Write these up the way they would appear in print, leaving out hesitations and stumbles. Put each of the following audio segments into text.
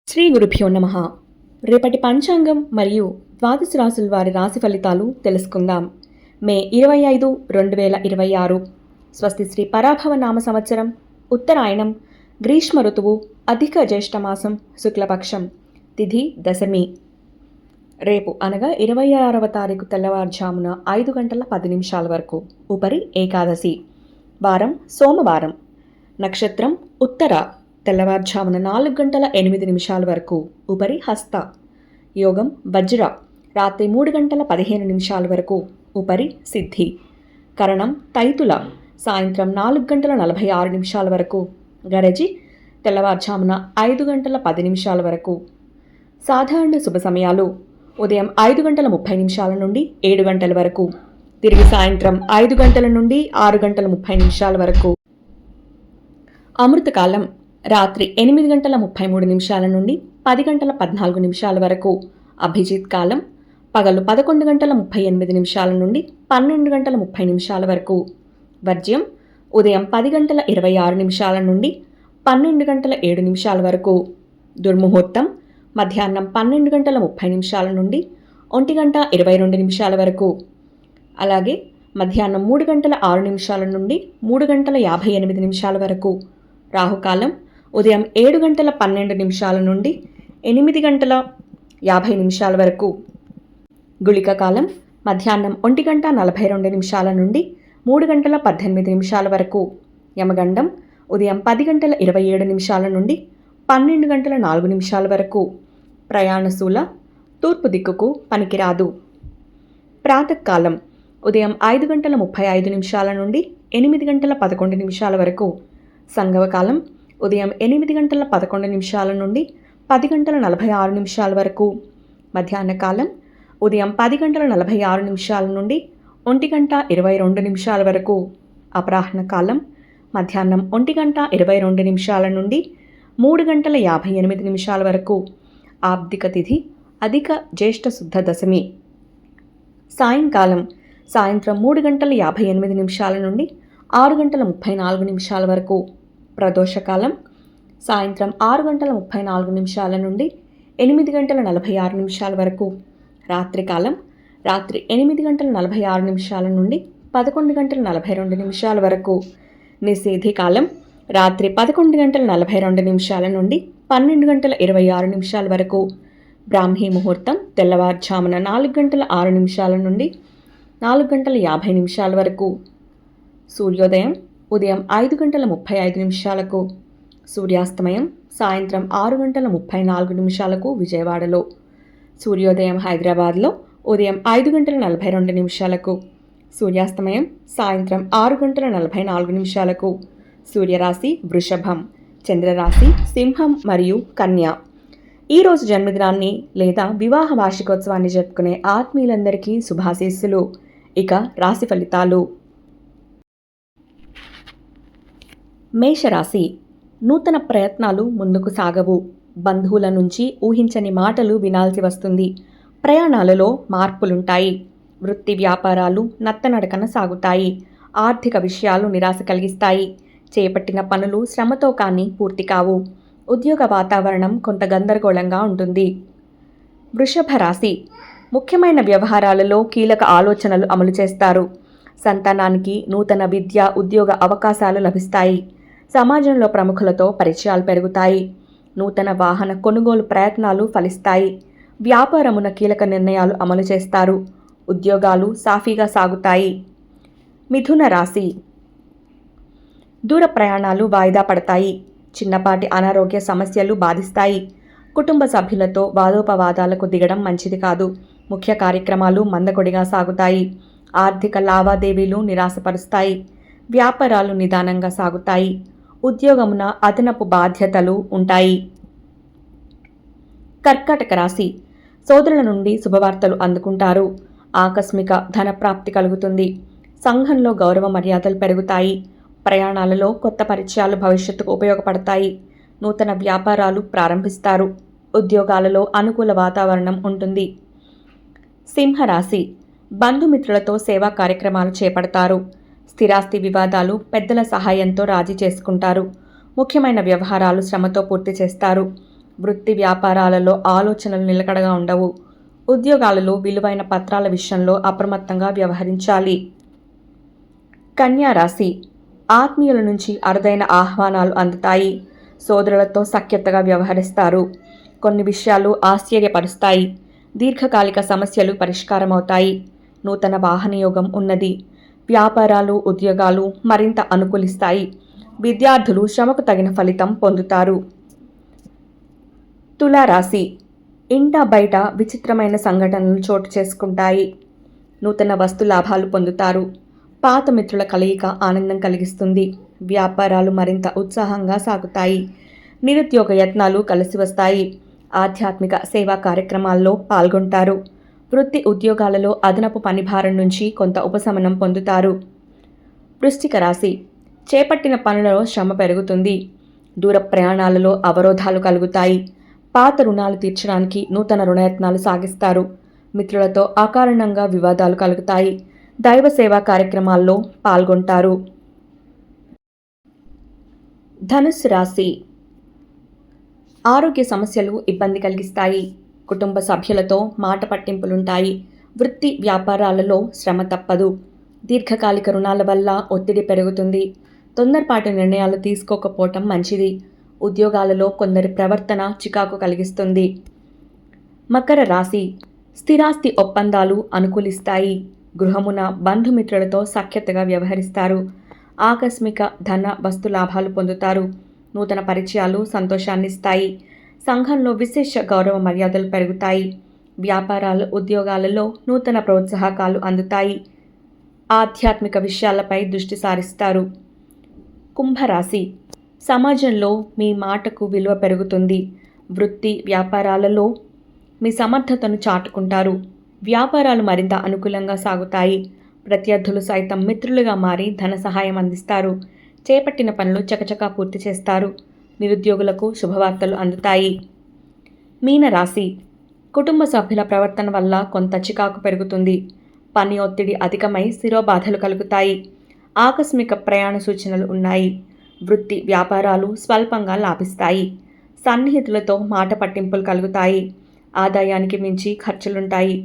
శ్రీ గురుభ్యో నమః. రేపటి పంచాంగం మరియు ద్వాదశ రాశుల వారి రాశి ఫలితాలు తెలుసుకుందాం. మే 25, 2026 స్వస్తి శ్రీ పరాభవ నామ సంవత్సరం, ఉత్తరాయణం, గ్రీష్మ ఋతువు, అధిక జ్యేష్ఠమాసం, శుక్లపక్షం, తిథి దశమి. రేపు అనగా 26వ తారీఖు తెల్లవారుజామున 5 గంటల 10 నిమిషాల వరకు ఉపరి ఏకాదశి. వారం సోమవారం. నక్షత్రం ఉత్తర, తెల్లవారుజామున 4 గంటల 8 నిమిషాల వరకు ఉపరి హస్త. యోగం వజ్ర, రాత్రి 3 గంటల 15 నిమిషాల వరకు ఉపరి సిద్ధి. కరణం తైతుల, సాయంత్రం 4 గంటల 46 నిమిషాల వరకు గరజి, తెల్లవారుజామున 5 గంటల 10 నిమిషాల వరకు. సాధారణ శుభ సమయాలు ఉదయం 5 గంటల 30 నిమిషాల నుండి 7 గంటల వరకు, తిరిగి సాయంత్రం 5 గంటల నుండి 6 గంటల 30 నిమిషాల వరకు. అమృతకాలం రాత్రి 8 గంటల 33 నిమిషాల నుండి 10 గంటల 14 నిమిషాల వరకు. అభిజిత్ కాలం పగలు 11 గంటల 38 నిమిషాల నుండి 12 గంటల 30 నిమిషాల వరకు. వర్జ్యం ఉదయం 10 గంటల 26 నిమిషాల నుండి 12 గంటల 7 నిమిషాల వరకు. దుర్ముహూర్తం మధ్యాహ్నం 12 గంటల 30 నిమిషాల నుండి 1 గంట 22 నిమిషాల వరకు. అలాగే మధ్యాహ్నం 3 గంటల 6 నిమిషాల నుండి 3 గంటల 58 నిమిషాల వరకు. రాహుకాలం ఉదయం 7 గంటల 12 నిమిషాల నుండి 8 గంటల 50 నిమిషాల వరకు. గుళిక కాలం మధ్యాహ్నం 1 గంట 42 నిమిషాల నుండి 3 గంటల 18 నిమిషాల వరకు. యమగండం ఉదయం 10 గంటల 27 నిమిషాల నుండి 12 గంటల 4 నిమిషాల వరకు. ప్రయాణశూల తూర్పు దిక్కుకు పనికిరాదు. ప్రాతకాలం ఉదయం 5 గంటల 35 నిమిషాల నుండి 8 గంటల 11 నిమిషాల వరకు. సంగవకాలం ఉదయం 8 గంటల 11 నిమిషాల నుండి 10 గంటల 46 నిమిషాల వరకు. మధ్యాహ్న కాలం ఉదయం 10 గంటల 46 నిమిషాల నుండి 1 గంట 22 నిమిషాల వరకు. అపరాహ్న కాలం మధ్యాహ్నం 1 గంట 22 నిమిషాల నుండి 3 గంటల 58 నిమిషాల వరకు. ఆబ్దిక తిథి అధిక జ్యేష్ఠ శుద్ధ దశమి. సాయంకాలం సాయంత్రం 3 గంటల 58 నిమిషాల నుండి 6 గంటల 34 నిమిషాల వరకు. ప్రదోషకాలం సాయంత్రం 6 గంటల 34 నిమిషాల నుండి 8 గంటల 46 నిమిషాల వరకు. రాత్రికాలం రాత్రి 8 గంటల 46 నిమిషాల నుండి 11 గంటల 42 నిమిషాల వరకు. నిషేధి కాలం రాత్రి 11 గంటల 42 నిమిషాల నుండి 12 గంటల 26 నిమిషాల వరకు. బ్రాహ్మీ ముహూర్తం తెల్లవారుజామున 4 గంటల 6 నిమిషాల నుండి 4 గంటల 50 నిమిషాల వరకు. సూర్యోదయం ఉదయం 5 గంటల 35 నిమిషాలకు. సూర్యాస్తమయం సాయంత్రం 6 గంటల 34 నిమిషాలకు విజయవాడలో. సూర్యోదయం హైదరాబాద్లో ఉదయం 5 గంటల 42 నిమిషాలకు. సూర్యాస్తమయం సాయంత్రం 6 గంటల 44 నిమిషాలకు. సూర్యరాశి వృషభం, చంద్రరాశి సింహం మరియు కన్య. ఈరోజు జన్మదినాన్ని లేదా వివాహ వార్షికోత్సవాన్ని జరుపుకునే ఆత్మీయులందరికీ శుభాశీస్సులు. ఇక రాశి ఫలితాలు. మేషరాశి, నూతన ప్రయత్నాలు ముందుకు సాగవు. బంధువుల నుంచి ఊహించని మాటలు వినాల్సి వస్తుంది. ప్రయాణాలలో మార్పులుంటాయి. వృత్తి వ్యాపారాలు నత్తనడకన సాగుతాయి. ఆర్థిక విషయాలు నిరాశ కలిగిస్తాయి. చేపట్టిన పనులు శ్రమతో కానీ పూర్తి కావు. ఉద్యోగ వాతావరణం కొంత గందరగోళంగా ఉంటుంది. వృషభ రాశి, ముఖ్యమైన వ్యవహారాలలో కీలక ఆలోచనలు అమలు చేస్తారు. సంతానానికి నూతన విద్య ఉద్యోగ అవకాశాలు లభిస్తాయి. సమాజంలో ప్రముఖులతో పరిచయాలు పెరుగుతాయి. నూతన వాహన కొనుగోలు ప్రయత్నాలు ఫలిస్తాయి. వ్యాపారమున కీలక నిర్ణయాలు అమలు చేస్తారు. ఉద్యోగాలు సాఫీగా సాగుతాయి. మిథున రాశి, దూర ప్రయాణాలు వాయిదా పడతాయి. చిన్నపాటి అనారోగ్య సమస్యలు బాధిస్తాయి. కుటుంబ సభ్యులతో వాదోపవాదాలకు దిగడం మంచిది కాదు. ముఖ్య కార్యక్రమాలు మందకొడిగా సాగుతాయి. ఆర్థిక లావాదేవీలు నిరాశపరుస్తాయి. వ్యాపారాలు నిదానంగా సాగుతాయి. ఉద్యోగమున అదనపు బాధ్యతలు ఉంటాయి. కర్కాటక రాశి, సోదరుల నుండి శుభవార్తలు అందుకుంటారు. ఆకస్మిక ధనప్రాప్తి కలుగుతుంది. సంఘంలో గౌరవ మర్యాదలు పెరుగుతాయి. ప్రయాణాలలో కొత్త పరిచయాలు భవిష్యత్తుకు ఉపయోగపడతాయి. నూతన వ్యాపారాలు ప్రారంభిస్తారు. ఉద్యోగాలలో అనుకూల వాతావరణం ఉంటుంది. సింహరాశి, బంధుమిత్రులతో సేవా కార్యక్రమాలు చేపడతారు. స్థిరాస్తి వివాదాలు పెద్దల సహాయంతో రాజీ చేసుకుంటారు. ముఖ్యమైన వ్యవహారాలు శ్రమతో పూర్తి చేస్తారు. వృత్తి వ్యాపారాలలో ఆలోచనలు నిలకడగా ఉండవు. ఉద్యోగాలలో విలువైన పత్రాల విషయంలో అప్రమత్తంగా వ్యవహరించాలి. కన్యా రాశి ఆత్మీయుల నుంచి అరుదైన ఆహ్వానాలు అందుతాయి. సోదరులతో సఖ్యతగా వ్యవహరిస్తారు. కొన్ని విషయాలు ఆశ్చర్యపరుస్తాయి. దీర్ఘకాలిక సమస్యలు పరిష్కారమవుతాయి. నూతన వాహనయోగం ఉన్నది. వ్యాపారాలు ఉద్యోగాలు మరింత అనుకూలిస్తాయి. విద్యార్థులు శ్రమకు తగిన ఫలితం పొందుతారు. తులారాశి ఇంట బయట విచిత్రమైన సంఘటనలు చోటు చేసుకుంటాయి. నూతన వస్తు లాభాలు పొందుతారు. పాత మిత్రుల కలయిక ఆనందం కలిగిస్తుంది. వ్యాపారాలు మరింత ఉత్సాహంగా సాగుతాయి. నిరుద్యోగ యత్నాలు కలిసి వస్తాయి. ఆధ్యాత్మిక సేవా కార్యక్రమాల్లో పాల్గొంటారు. వృత్తి ఉద్యోగాలలో అదనపు పనిభారం నుంచి కొంత ఉపశమనం పొందుతారు. వృశ్చిక రాశి చేపట్టిన పనులలో శ్రమ పెరుగుతుంది. దూర ప్రయాణాలలో అవరోధాలు కలుగుతాయి. పాత రుణాలు తీర్చడానికి నూతన రుణయత్నాలు సాగిస్తారు. మిత్రులతో అకారణంగా వివాదాలు కలుగుతాయి. దైవ సేవా కార్యక్రమాల్లో పాల్గొంటారు. ధనుస్సు రాశి ఆరోగ్య సమస్యలు ఇబ్బంది కలిగిస్తాయి. కుటుంబ సభ్యులతో మాట పట్టింపులుంటాయి. వృత్తి వ్యాపారాలలో శ్రమ తప్పదు. దీర్ఘకాలిక రుణాల వల్ల ఒత్తిడి పెరుగుతుంది. తొందరపాటు నిర్ణయాలు తీసుకోకపోవటం మంచిది. ఉద్యోగాలలో కొందరి ప్రవర్తన చికాకు కలిగిస్తుంది. మకర రాశి స్థిరాస్తి ఒప్పందాలు అనుకూలిస్తాయి. గృహమున బంధుమిత్రులతో సఖ్యతగా వ్యవహరిస్తారు. ఆకస్మిక ధన వస్తు లాభాలు పొందుతారు. నూతన పరిచయాలు సంతోషాన్నిస్తాయి. సంఘంలో విశేష గౌరవ మర్యాదలు పెరుగుతాయి. వ్యాపారాలు ఉద్యోగాలలో నూతన ప్రోత్సాహకాలు అందుతాయి. ఆధ్యాత్మిక విషయాలపై దృష్టి సారిస్తారు. కుంభరాశి సమాజంలో మీ మాటకు విలువ పెరుగుతుంది. వృత్తి వ్యాపారాలలో మీ సమర్థతను చాటుకుంటారు. వ్యాపారాలు మరింత అనుకూలంగా సాగుతాయి. ప్రత్యర్థులు సైతం మిత్రులుగా మారి ధన సహాయం అందిస్తారు. చేపట్టిన పనులు చకచకా పూర్తి చేస్తారు. నిరుద్యోగులకు శుభవార్తలు అందుతాయి. మీనరాశి కుటుంబ సభ్యుల ప్రవర్తన వల్ల కొంత చికాకు పెరుగుతుంది. పని ఒత్తిడి అధికమై శిరోబాధలు కలుగుతాయి. ఆకస్మిక ప్రయాణ సూచనలు ఉన్నాయి. వృత్తి వ్యాపారాలు స్వల్పంగా లాభిస్తాయి. సన్నిహితులతో మాట పట్టింపులు కలుగుతాయి. ఆదాయానికి మించి ఖర్చులుంటాయి.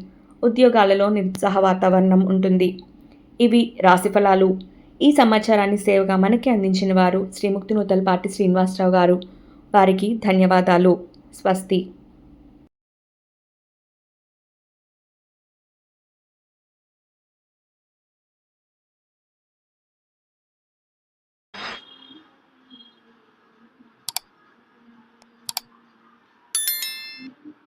ఉద్యోగాలలో నిరుత్సాహ వాతావరణం ఉంటుంది. ఇవి రాశిఫలాలు. ఈ సమాచారాన్ని సేవగా మనకి అందించిన వారు శ్రీ ముక్తినూతలపాటి శ్రీనివాసరావు గారు. వారికి ధన్యవాదాలు. స్వస్తి.